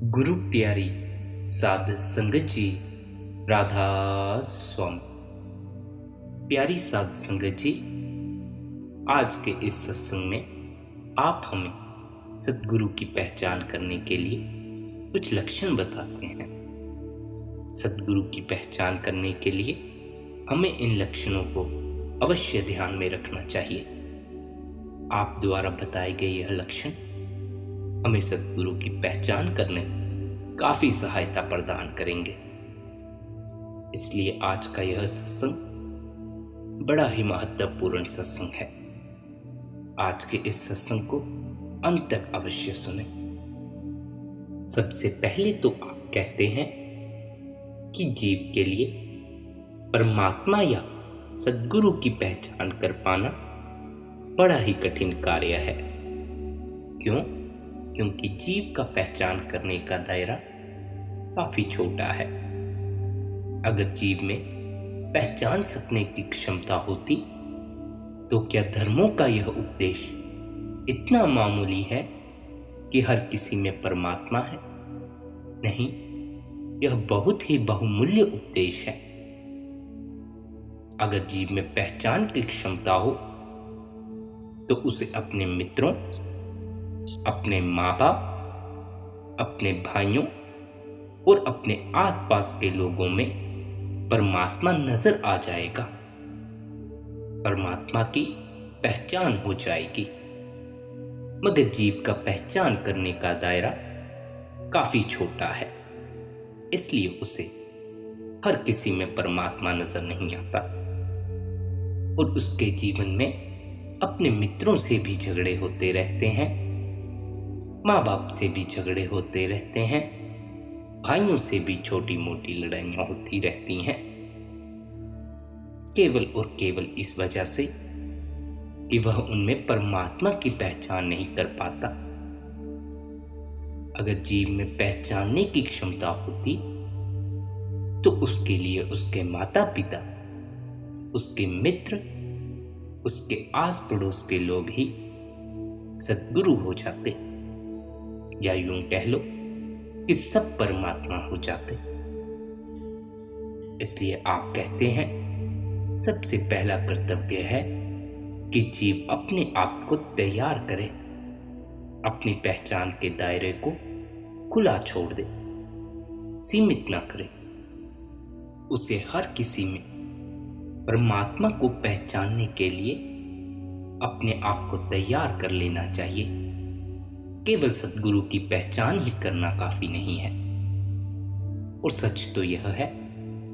गुरु प्यारी साध संगत जी, राधा स्वामी। प्यारी साध संगत जी, आज के इस सत्संग में आप हमें सद्गुरु की पहचान करने के लिए कुछ लक्षण बताते हैं। सद्गुरु की पहचान करने के लिए हमें इन लक्षणों को अवश्य ध्यान में रखना चाहिए। आप द्वारा बताए गए यह लक्षण हमें सद्गुरु की पहचान करने में काफी सहायता प्रदान करेंगे। इसलिए आज का यह सत्संग बड़ा ही महत्वपूर्ण सत्संग है। आज के इस सत्संग को अंत तक अवश्य सुने। सबसे पहले तो आप कहते हैं कि जीव के लिए परमात्मा या सद्गुरु की पहचान कर पाना बड़ा ही कठिन कार्य है। क्यों? क्योंकि जीव का पहचान करने का दायरा काफी छोटा है। अगर जीव में पहचान सकने की क्षमता होती तो क्या धर्मों का यह उपदेश इतना मामूली है कि हर किसी में परमात्मा है? नहीं, यह बहुत ही बहुमूल्य उपदेश है। अगर जीव में पहचान की क्षमता हो तो उसे अपने मित्रों, अपने माँ बाप, अपने भाइयों और अपने आसपास के लोगों में परमात्मा नजर आ जाएगा। परमात्मा की पहचान हो जाएगी। मगर जीव का पहचान करने का दायरा काफी छोटा है, इसलिए उसे हर किसी में परमात्मा नजर नहीं आता और उसके जीवन में अपने मित्रों से भी झगड़े होते रहते हैं, माँ बाप से भी झगड़े होते रहते हैं, भाइयों से भी छोटी मोटी लड़ाइयां होती रहती हैं, केवल और केवल इस वजह से कि वह उनमें परमात्मा की पहचान नहीं कर पाता। अगर जीव में पहचानने की क्षमता होती तो उसके लिए उसके माता पिता, उसके मित्र, उसके आस पड़ोस के लोग ही सद्गुरु हो जाते, या यूं कह लो कि सब परमात्मा हो जाते। इसलिए आप कहते हैं सबसे पहला कर्तव्य है कि जीव अपने आप को तैयार करे, अपनी पहचान के दायरे को खुला छोड़ दे, सीमित ना करे। उसे हर किसी में परमात्मा को पहचानने के लिए अपने आप को तैयार कर लेना चाहिए। केवल सद्गुरु की पहचान ही करना काफी नहीं है। और सच तो यह है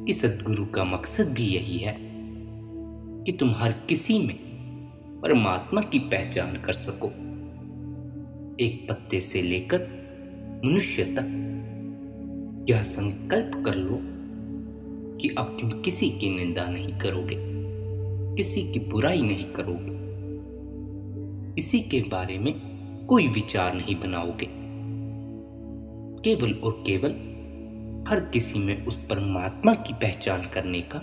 कि सद्गुरु का मकसद भी यही है कि तुम हर किसी में परमात्मा की पहचान कर सको। एक पत्ते से लेकर मनुष्य तक यह संकल्प कर लो कि अब तुम किसी की निंदा नहीं करोगे, किसी की बुराई नहीं करोगे, किसी के बारे में कोई विचार नहीं बनाओगे। केवल और केवल हर किसी में उस परमात्मा की पहचान करने का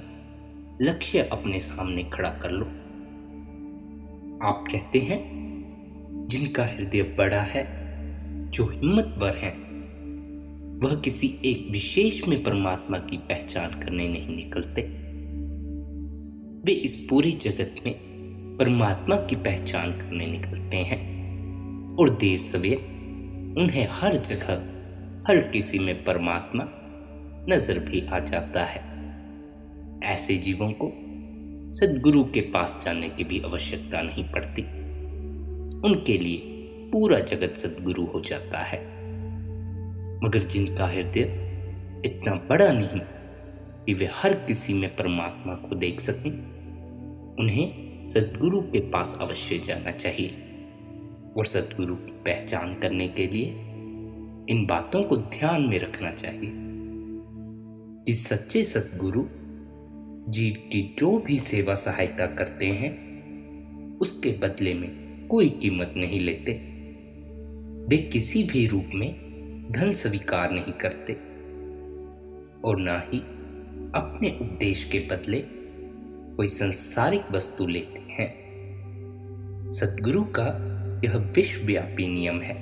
लक्ष्य अपने सामने खड़ा कर लो। आप कहते हैं जिनका हृदय बड़ा है, जो हिम्मतवर है, वह किसी एक विशेष में परमात्मा की पहचान करने नहीं निकलते। वे इस पूरे जगत में परमात्मा की पहचान करने निकलते हैं और देर सवेर उन्हें हर जगह, हर किसी में परमात्मा नजर भी आ जाता है। ऐसे जीवों को सद्गुरु के पास जाने की भी आवश्यकता नहीं पड़ती। उनके लिए पूरा जगत सद्गुरु हो जाता है। मगर जिनका हृदय इतना बड़ा नहीं कि वे हर किसी में परमात्मा को देख सकें, उन्हें सद्गुरु के पास अवश्य जाना चाहिए। और सद्गुरु की पहचान करने के लिए इन बातों को ध्यान में रखना चाहिए कि सच्चे सद्गुरु जीव की जो भी सेवा सहायता करते हैं उसके बदले में कोई कीमत नहीं लेते। वे किसी भी रूप में धन स्वीकार नहीं करते और ना ही अपने उपदेश के बदले कोई सांसारिक वस्तु लेते हैं। सद्गुरु का यह विश्वव्यापी नियम है।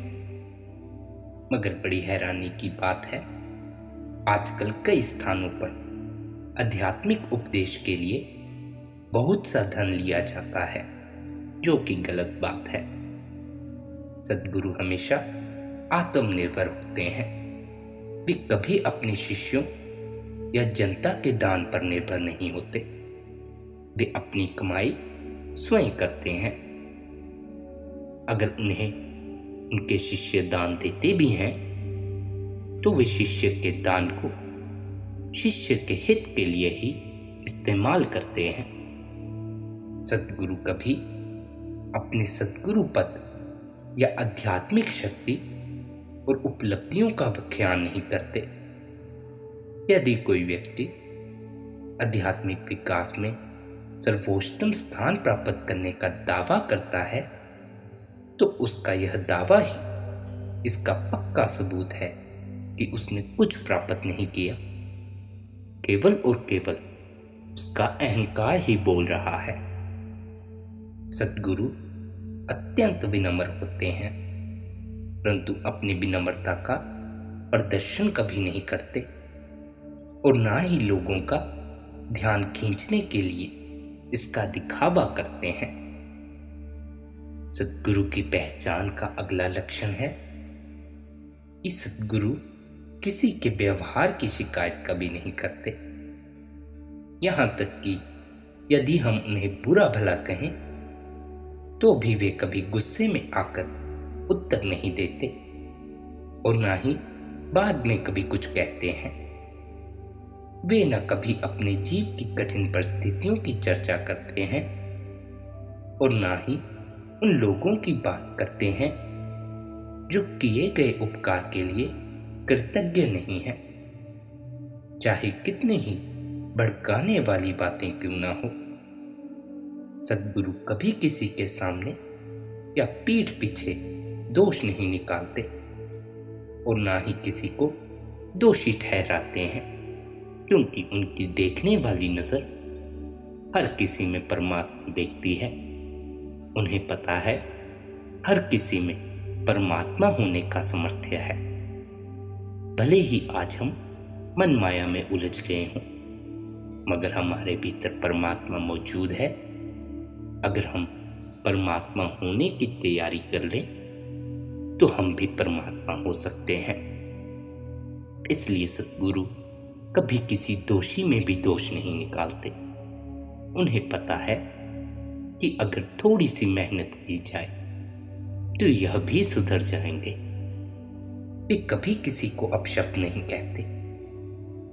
मगर बड़ी हैरानी की बात है, आजकल कई स्थानों पर आध्यात्मिक उपदेश के लिए बहुत सा धन लिया जाता है, जो कि गलत बात है। सद्गुरु हमेशा आत्मनिर्भर होते हैं। वे कभी अपने शिष्यों या जनता के दान पर निर्भर नहीं होते। वे अपनी कमाई स्वयं करते हैं। अगर उन्हें उनके शिष्य दान देते भी हैं तो वे शिष्य के दान को शिष्य के हित के लिए ही इस्तेमाल करते हैं। सद्गुरु कभी अपने सद्गुरु पद या आध्यात्मिक शक्ति और उपलब्धियों का व्याख्यान नहीं करते। यदि कोई व्यक्ति आध्यात्मिक विकास में सर्वोत्तम स्थान प्राप्त करने का दावा करता है तो उसका यह दावा ही इसका पक्का सबूत है कि उसने कुछ प्राप्त नहीं किया। केवल और केवल उसका अहंकार ही बोल रहा है। सद्गुरु अत्यंत विनम्र होते हैं, परंतु अपनी विनम्रता का प्रदर्शन कभी नहीं करते और ना ही लोगों का ध्यान खींचने के लिए इसका दिखावा करते हैं। सद्गुरु की पहचान का अगला लक्षण है कि सद्गुरु किसी के व्यवहार की शिकायत कभी नहीं करते। यहां तक कि यदि हम उन्हें बुरा भला कहें तो भी वे कभी गुस्से में आकर उत्तर नहीं देते और ना ही बाद में कभी कुछ कहते हैं। वे न कभी अपने जीव की कठिन परिस्थितियों की चर्चा करते हैं और ना ही उन लोगों की बात करते हैं जो किए गए उपकार के लिए कृतज्ञ नहीं हैं, चाहे कितनी ही भड़काने वाली बातें क्यों ना हो। सद्गुरु कभी किसी के सामने या पीठ पीछे दोष नहीं निकालते और ना ही किसी को दोषी ठहराते हैं, क्योंकि उनकी देखने वाली नजर हर किसी में परमात्मा देखती है। उन्हें पता है हर किसी में परमात्मा होने का सामर्थ्य है। भले ही आज हम मन माया में उलझ गए हों, मगर हमारे भीतर परमात्मा मौजूद है। अगर हम परमात्मा होने की तैयारी कर लें तो हम भी परमात्मा हो सकते हैं। इसलिए सद्गुरु कभी किसी दोषी में भी दोष नहीं निकालते। उन्हें पता है कि अगर थोड़ी सी मेहनत की जाए तो यह भी सुधर जाएंगे। वे कभी किसी को अपशब्द नहीं कहते,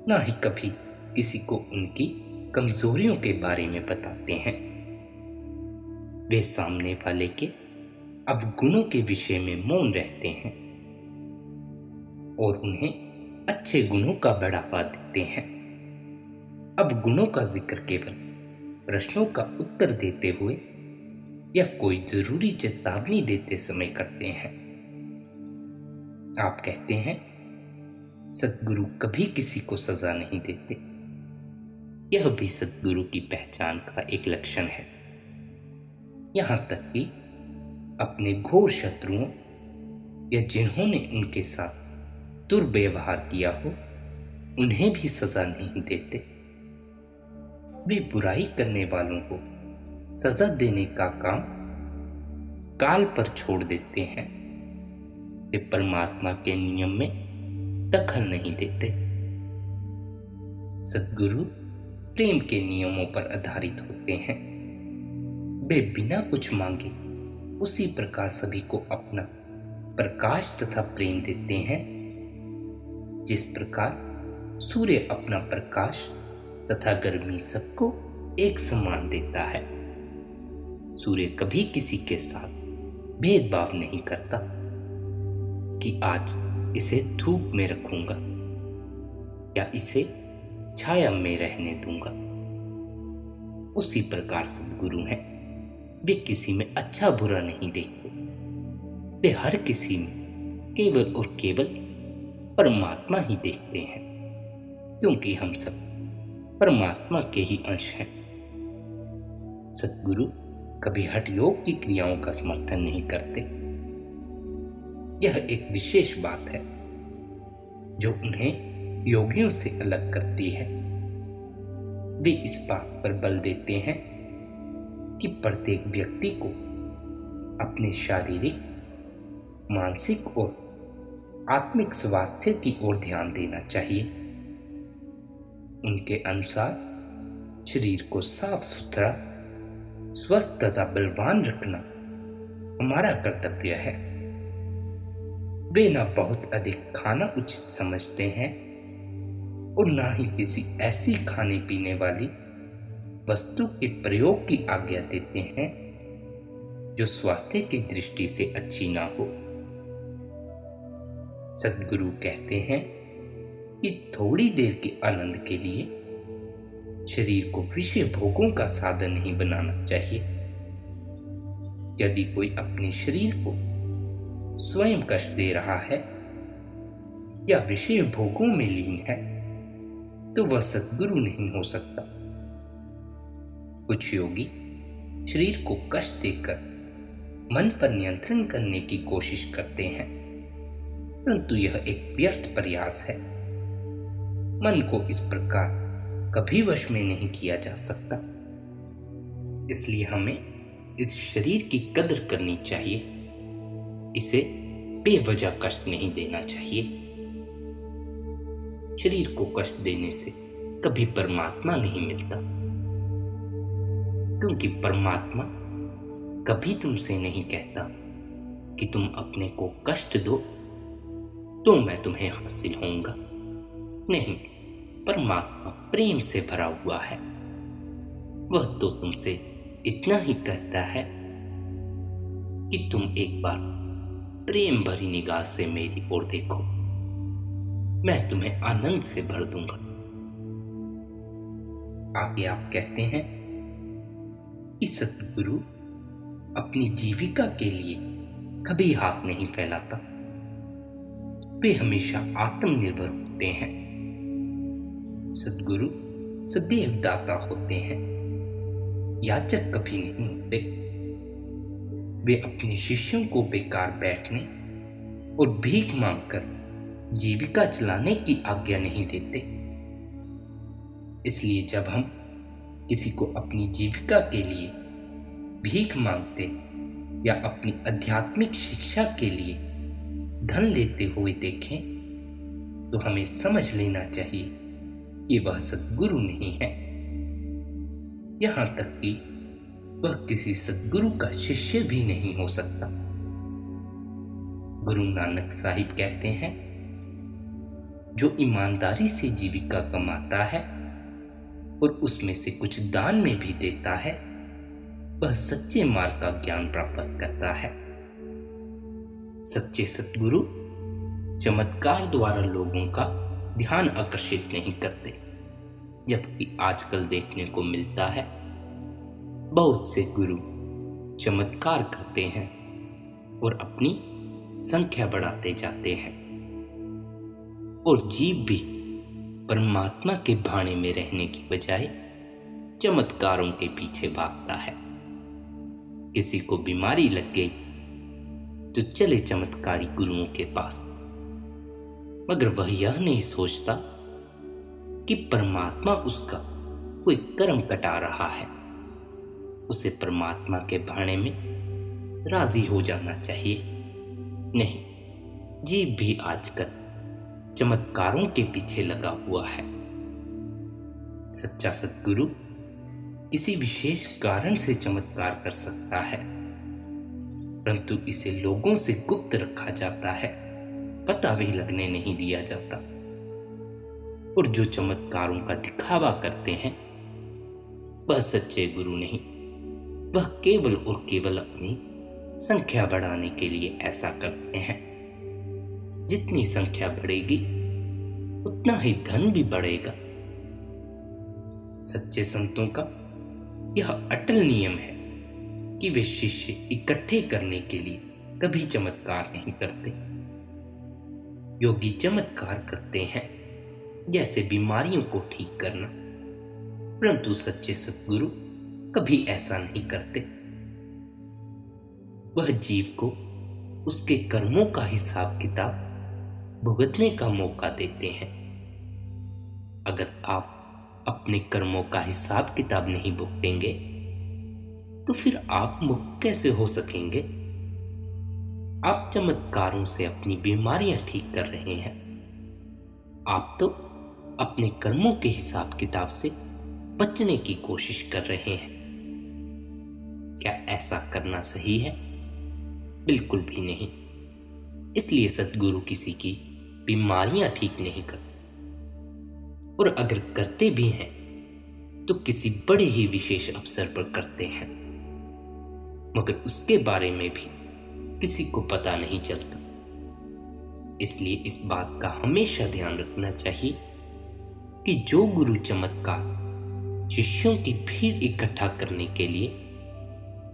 ना ही कभी किसी को उनकी कमजोरियों के बारे में बताते हैं। वे सामने वाले के अवगुणों के विषय में मौन रहते हैं और उन्हें अच्छे गुणों का बढ़ावा देते हैं। अवगुणों का जिक्र केवल प्रश्नों का उत्तर देते हुए या कोई जरूरी चेतावनी देते समय करते हैं। आप कहते हैं सद्गुरु कभी किसी को सजा नहीं देते। यह भी सद्गुरु की पहचान का एक लक्षण है। यहां तक कि अपने घोर शत्रुओं या जिन्होंने उनके साथ दुर्व्यवहार किया हो उन्हें भी सजा नहीं देते। वे बुराई करने वालों को सजा देने का काम काल पर छोड़ देते हैं। वे परमात्मा के नियम में दखल नहीं देते। सद्गुरु प्रेम के नियमों पर आधारित होते हैं। वे बिना कुछ मांगे उसी प्रकार सभी को अपना प्रकाश तथा प्रेम देते हैं, जिस प्रकार सूर्य अपना प्रकाश तथा गर्मी सबको एक समान देता है। सूर्य कभी किसी के साथ भेदभाव नहीं करता कि आज इसे धूप में रखूंगा या इसे छाया में रहने दूंगा। उसी प्रकार सद्गुरु हैं। वे किसी में अच्छा बुरा नहीं देखते। वे हर किसी में केवल और केवल परमात्मा ही देखते हैं, क्योंकि हम सब परमात्मा के ही अंश हैं। सद्गुरु कभी हठ योग की क्रियाओं का समर्थन नहीं करते। यह एक विशेष बात है। जो उन्हें योगियों से अलग करती है। वे इस बात पर बल देते हैं कि प्रत्येक व्यक्ति को अपने शारीरिक, मानसिक और आत्मिक स्वास्थ्य की ओर ध्यान देना चाहिए। उनके अनुसार शरीर को साफ सुथरा, स्वस्थ तथा बलवान रखना हमारा कर्तव्य है। वे न बहुत अधिक खाना उचित समझते हैं और न ही किसी ऐसी खाने पीने वाली वस्तु के प्रयोग की आज्ञा देते हैं जो स्वास्थ्य की दृष्टि से अच्छी ना हो। सद्गुरु कहते हैं कि थोड़ी देर के आनंद के लिए शरीर को विषय भोगों का साधन नहीं बनाना चाहिए। यदि कोई अपने शरीर को स्वयं कष्ट दे रहा है या विषय भोगों में लीन है तो वह सद्गुरु नहीं हो सकता। कुछ योगी शरीर को कष्ट देकर मन पर नियंत्रण करने की कोशिश करते हैं, परंतु यह एक व्यर्थ प्रयास है। मन को इस प्रकार कभी वश में नहीं किया जा सकता। इसलिए हमें इस शरीर की कदर करनी चाहिए, इसे बेवजह कष्ट नहीं देना चाहिए। शरीर को कष्ट देने से कभी परमात्मा नहीं मिलता, क्योंकि परमात्मा कभी तुमसे नहीं कहता कि तुम अपने को कष्ट दो तो मैं तुम्हें हासिल होऊंगा। नहीं, परमात्मा प्रेम से भरा हुआ है। वह तो तुमसे इतना ही कहता है कि तुम एक बार प्रेम भरी निगाह से मेरी ओर देखो, मैं तुम्हें आनंद से भर दूंगा। आगे आप कहते हैं कि सद्गुरु अपनी जीविका के लिए कभी हाथ नहीं फैलाता। वे हमेशा आत्मनिर्भर होते हैं। सद्गुरु सदैव दाता होते हैं, याचक कभी नहीं होते। वे अपने शिष्यों को बेकार बैठने और भीख मांगकर जीविका चलाने की आज्ञा नहीं देते। इसलिए जब हम किसी को अपनी जीविका के लिए भीख मांगते या अपनी आध्यात्मिक शिक्षा के लिए धन लेते हुए देखें तो हमें समझ लेना चाहिए कि वह सद्गुरु नहीं है। यहां तक कि वह किसी सद्गुरु का शिष्य भी नहीं हो सकता। गुरु नानक साहिब कहते हैं, जो ईमानदारी से जीविका कमाता है और उसमें से कुछ दान में भी देता है, वह सच्चे मार्ग का ज्ञान प्राप्त करता है। सच्चे सद्गुरु चमत्कार द्वारा लोगों का ध्यान आकर्षित नहीं करते, जबकि आजकल देखने को मिलता है बहुत से गुरु चमत्कार करते हैं और अपनी संख्या बढ़ाते जाते हैं, और जीव भी परमात्मा के भाने में रहने की बजाय चमत्कारों के पीछे भागता है। किसी को बीमारी लग गई तो चले चमत्कारी गुरुओं के पास, मगर वह यह नहीं सोचता कि परमात्मा उसका कोई कर्म कटा रहा है। उसे परमात्मा के भाने में राजी हो जाना चाहिए। नहीं, जीव भी आजकल चमत्कारों के पीछे लगा हुआ है। सच्चा सद्गुरु किसी विशेष कारण से चमत्कार कर सकता है, परंतु इसे लोगों से गुप्त रखा जाता है, पता भी लगने नहीं दिया जाता। और जो चमत्कारों का दिखावा करते हैं वह सच्चे गुरु नहीं, वह केवल और केवल अपनी संख्या बढ़ाने के लिए ऐसा करते हैं। जितनी संख्या बढ़ेगी उतना ही धन भी बढ़ेगा। सच्चे संतों का यह अटल नियम है कि वे शिष्य इकट्ठे करने के लिए कभी चमत्कार नहीं करते। योगी चमत्कार करते हैं जैसे बीमारियों को ठीक करना, परंतु सच्चे सद्गुरु कभी ऐसा नहीं करते। वह जीव को उसके कर्मों का हिसाब किताब भुगतने का मौका देते हैं। अगर आप अपने कर्मों का हिसाब किताब नहीं भुगतेंगे तो फिर आप मुक्त कैसे हो सकेंगे? आप चमत्कारों से अपनी बीमारियां ठीक कर रहे हैं। आप तो अपने कर्मों के हिसाब किताब से बचने की कोशिश कर रहे हैं। क्या ऐसा करना सही है? बिल्कुल भी नहीं। इसलिए सद्गुरु किसी की बीमारियां ठीक नहीं करते, और अगर करते भी हैं तो किसी बड़े ही विशेष अवसर पर करते हैं, मगर उसके बारे में भी किसी को पता नहीं चलता। इसलिए इस बात का हमेशा ध्यान रखना चाहिए कि जो गुरु चमत्कार शिष्यों की भीड़ इकट्ठा करने के लिए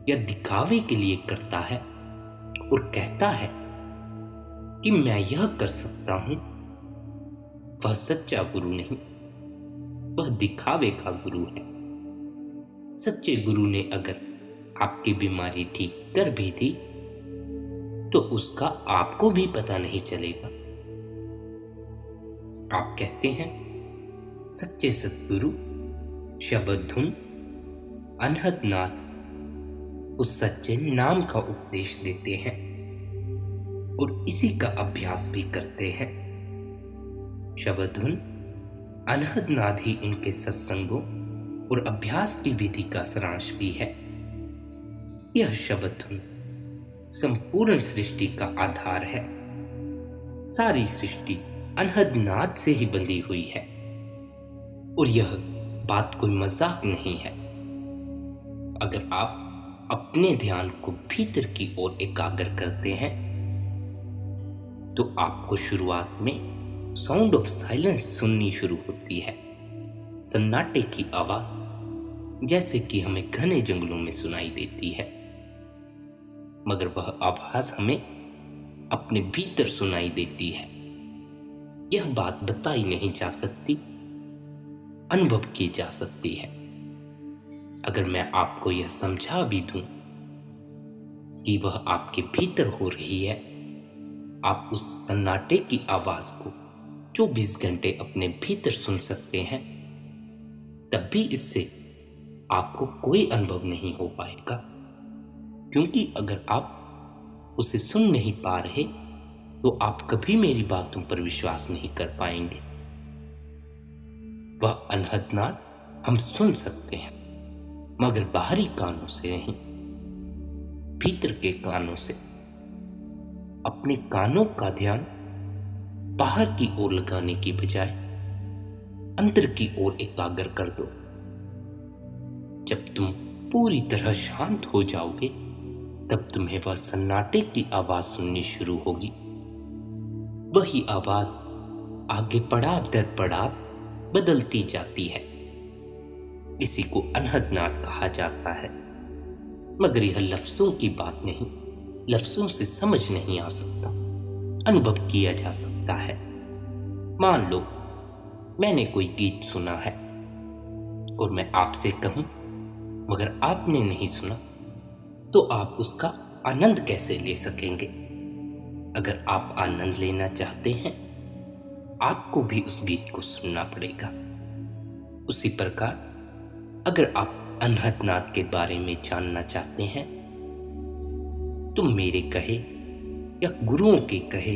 या दिखावे के लिए करता है और कहता है कि मैं यह कर सकता हूं, वह सच्चा गुरु नहीं, वह दिखावे का गुरु है। सच्चे गुरु ने अगर आपकी बीमारी ठीक कर भी दी तो उसका आपको भी पता नहीं चलेगा। आप कहते हैं सच्चे सद्गुरु शब्द धुन अनहद नाद उस सच्चे नाम का उपदेश देते हैं और इसी का अभ्यास भी करते हैं। शब्द धुन अनहद नाद ही इनके सत्संगों और अभ्यास की विधि का सारांश भी है। यह शब्द धुन संपूर्ण सृष्टि का आधार है। सारी सृष्टि अनहद नाद से ही बंधी हुई है और यह बात कोई मजाक नहीं है। अगर आप अपने ध्यान को भीतर की ओर एकाग्र करते हैं तो आपको शुरुआत में साउंड ऑफ साइलेंस सुननी शुरू होती है। सन्नाटे की आवाज जैसे कि हमें घने जंगलों में सुनाई देती है, मगर वह आवाज हमें अपने भीतर सुनाई देती है। यह बात बताई नहीं जा सकती, अनुभव की जा सकती है। अगर मैं आपको यह समझा भी दूं कि वह आपके भीतर हो रही है, आप उस सन्नाटे की आवाज को 24 घंटे अपने भीतर सुन सकते हैं, तब भी इससे आपको कोई अनुभव नहीं हो पाएगा, क्योंकि अगर आप उसे सुन नहीं पा रहे तो आप कभी मेरी बातों पर विश्वास नहीं कर पाएंगे। वह अनहद नाद हम सुन सकते हैं, मगर बाहरी कानों से नहीं, भीतर के कानों से। अपने कानों का ध्यान बाहर की ओर लगाने की बजाय अंदर की ओर एकाग्र कर दो। जब तुम पूरी तरह शांत हो जाओगे तब तुम्हें वह सन्नाटे की आवाज सुननी शुरू होगी। वही आवाज आगे पड़ाव दर पड़ाव बदलती जाती है। इसी को अनहद नाद कहा जाता है, मगर यह लफ्जों की बात नहीं, लफ्जों से समझ नहीं आ सकता, अनुभव किया जा सकता है। मान लो मैंने कोई गीत सुना है और मैं आपसे कहूं मगर आपने नहीं सुना, तो आप उसका आनंद कैसे ले सकेंगे? अगर आप आनंद लेना चाहते हैं, आपको भी उस गीत को सुनना पड़ेगा। उसी प्रकार अगर आप अनहद नाद के बारे में जानना चाहते हैं तो मेरे कहे या गुरुओं के कहे,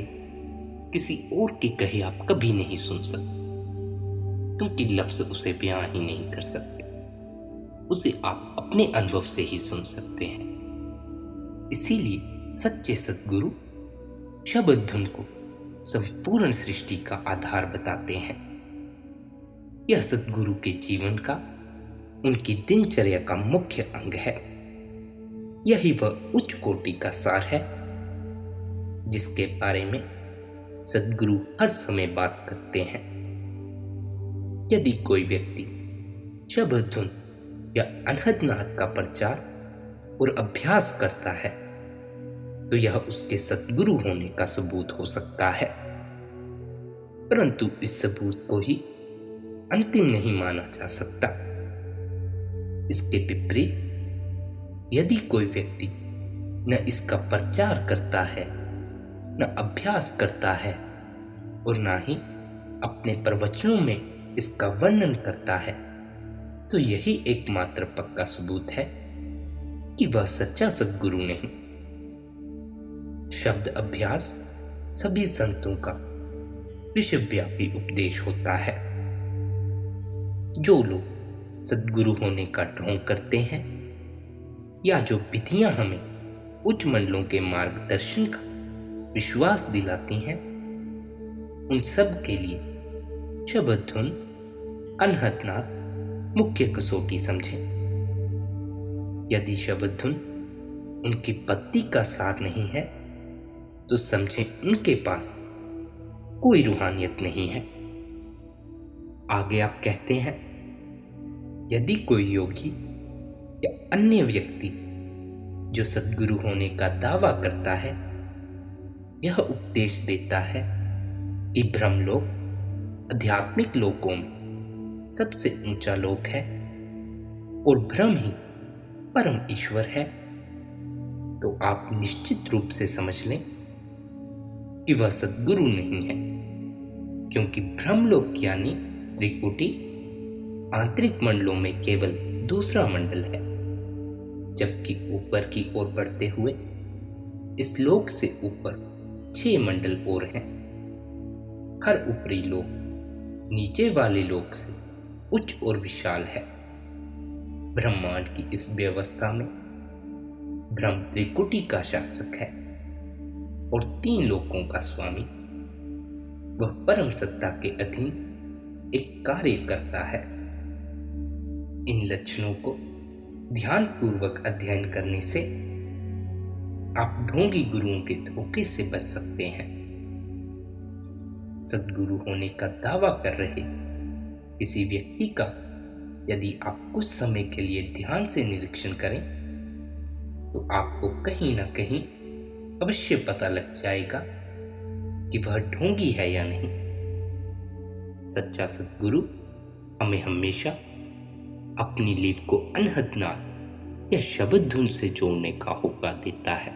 किसी और के कहे आप कभी नहीं सुन सकते, क्योंकि लफ्ज उसे बयां ही नहीं कर सकते। उसे आप अपने अनुभव से ही सुन सकते हैं। इसीलिए सच्चे सद्गुरु शब्द धुन को संपूर्ण सृष्टि का आधार बताते हैं। यह सद्गुरु के जीवन का, उनकी दिनचर्या का मुख्य अंग है। यही वह उच्च कोटि का सार है जिसके बारे में सद्गुरु हर समय बात करते हैं। यदि कोई व्यक्ति शब्द धुन या अनहद नाद का प्रचार और अभ्यास करता है तो यह उसके सद्गुरु होने का सबूत हो सकता है, परंतु इस सबूत को ही अंतिम नहीं माना जा सकता। इसके विपरीत यदि कोई व्यक्ति न इसका प्रचार करता है, न अभ्यास करता है, और ना ही अपने प्रवचनों में इसका वर्णन करता है, तो यही एकमात्र पक्का सबूत है कि वह सच्चा सद्गुरु नहीं। शब्द अभ्यास सभी संतों का विश्वव्यापी उपदेश होता है। जो लोग सद्गुरु होने का ढोंग करते हैं या जो विधियां हमें उच्च मंडलों के मार्गदर्शन का विश्वास दिलाती हैं, उन सब के लिए शब्द धुन अनहदनाद मुख्य कसौटी समझें। यदि शब्द धुन उनकी पत्ती का सार नहीं है तो समझें उनके पास कोई रूहानियत नहीं है। आगे आप कहते हैं, यदि कोई योगी या अन्य व्यक्ति जो सद्गुरु होने का दावा करता है यह उपदेश देता है कि ब्रह्मलोक आध्यात्मिक लोकों में सबसे ऊंचा लोक है और ब्रह्म ही परम ईश्वर है, तो आप निश्चित रूप से समझ लें कि वह सद्गुरु नहीं है, क्योंकि ब्रह्मलोक यानी त्रिकुटी आंतरिक मंडलों में केवल दूसरा मंडल है, जबकि ऊपर की ओर बढ़ते हुए इस लोक से ऊपर 6 मंडल और हैं। हर ऊपरी लोक नीचे वाले लोक से उच्च और विशाल है। ब्रह्मांड की इस व्यवस्था में ब्रह्म त्रिकुटी का शासक है और 3 लोकों का स्वामी। वह परम सत्ता के अधीन एक कार्य करता है। इन लक्षणों को ध्यान पूर्वक अध्ययन करने से आप ढोंगी गुरुओं के धोखे से बच सकते हैं। सद्गुरु होने का दावा कर रहे किसी व्यक्ति का यदि आप कुछ समय के लिए ध्यान से निरीक्षण करें तो आपको कहीं ना कहीं अवश्य पता लग जाएगा कि वह ढोंगी है या नहीं। सच्चा सद्गुरु हमें हमेशा अपनी लीव को अनहदनाद या शब्द धुन से जोड़ने का होगा देता है,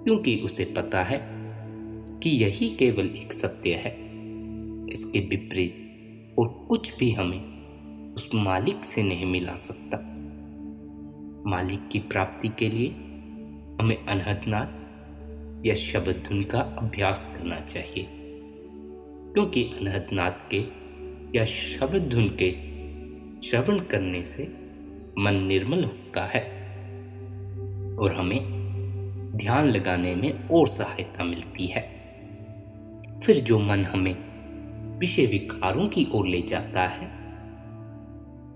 क्योंकि उसे पता है कि यही केवल एक सत्य है। इसके विपरीत और कुछ भी हमें उस मालिक से नहीं मिला सकता। मालिक की प्राप्ति के लिए हमें अनहदनाद या शब्द धुन का अभ्यास करना चाहिए, क्योंकि अनहदनाद के या शब्द धुन के श्रवण करने से मन निर्मल होता है और हमें ध्यान लगाने में और सहायता मिलती है। फिर जो मन हमें विषय विकारों की ओर ले जाता है,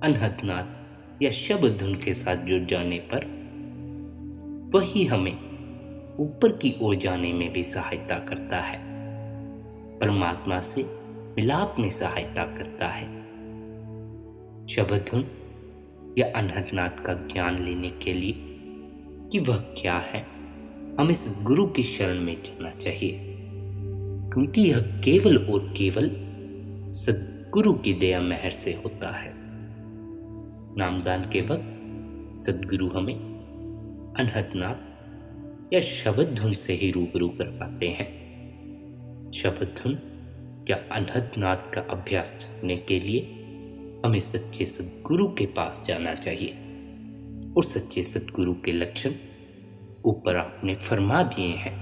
अनहदनाद या शब्द धुन के साथ जुड़ जाने पर वही हमें ऊपर की ओर जाने में भी सहायता करता है, परमात्मा से मिलाप में सहायता करता है। शब्द धुन या अनहदनाद का ज्ञान लेने के लिए कि वह क्या है, हमें सद्गुरु की शरण में जाना चाहिए, क्योंकि यह केवल और केवल सद्गुरु की दया मेहर से होता है। नामदान के वक्त सद्गुरु हमें अनहदनाद या शब्द धुन से ही रूबरू करवाते हैं। शब्द धुन या अनहदनाद का अभ्यास करने के लिए हमें सच्चे सद्गुरु के पास जाना चाहिए और सच्चे सद्गुरु के लक्षण ऊपर आपने फरमा दिए हैं।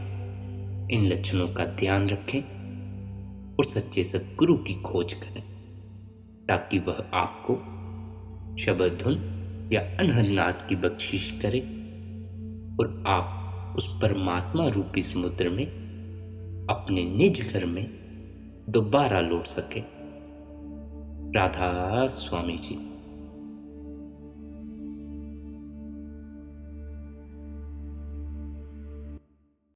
इन लक्षणों का ध्यान रखें और सच्चे सद्गुरु की खोज करें, ताकि वह आपको शब्द धुन या अनहदनाद की बख्शिश करे और आप उस परमात्मा रूपी समुद्र में अपने निज घर में दोबारा लौट सके। राधा स्वामी जी।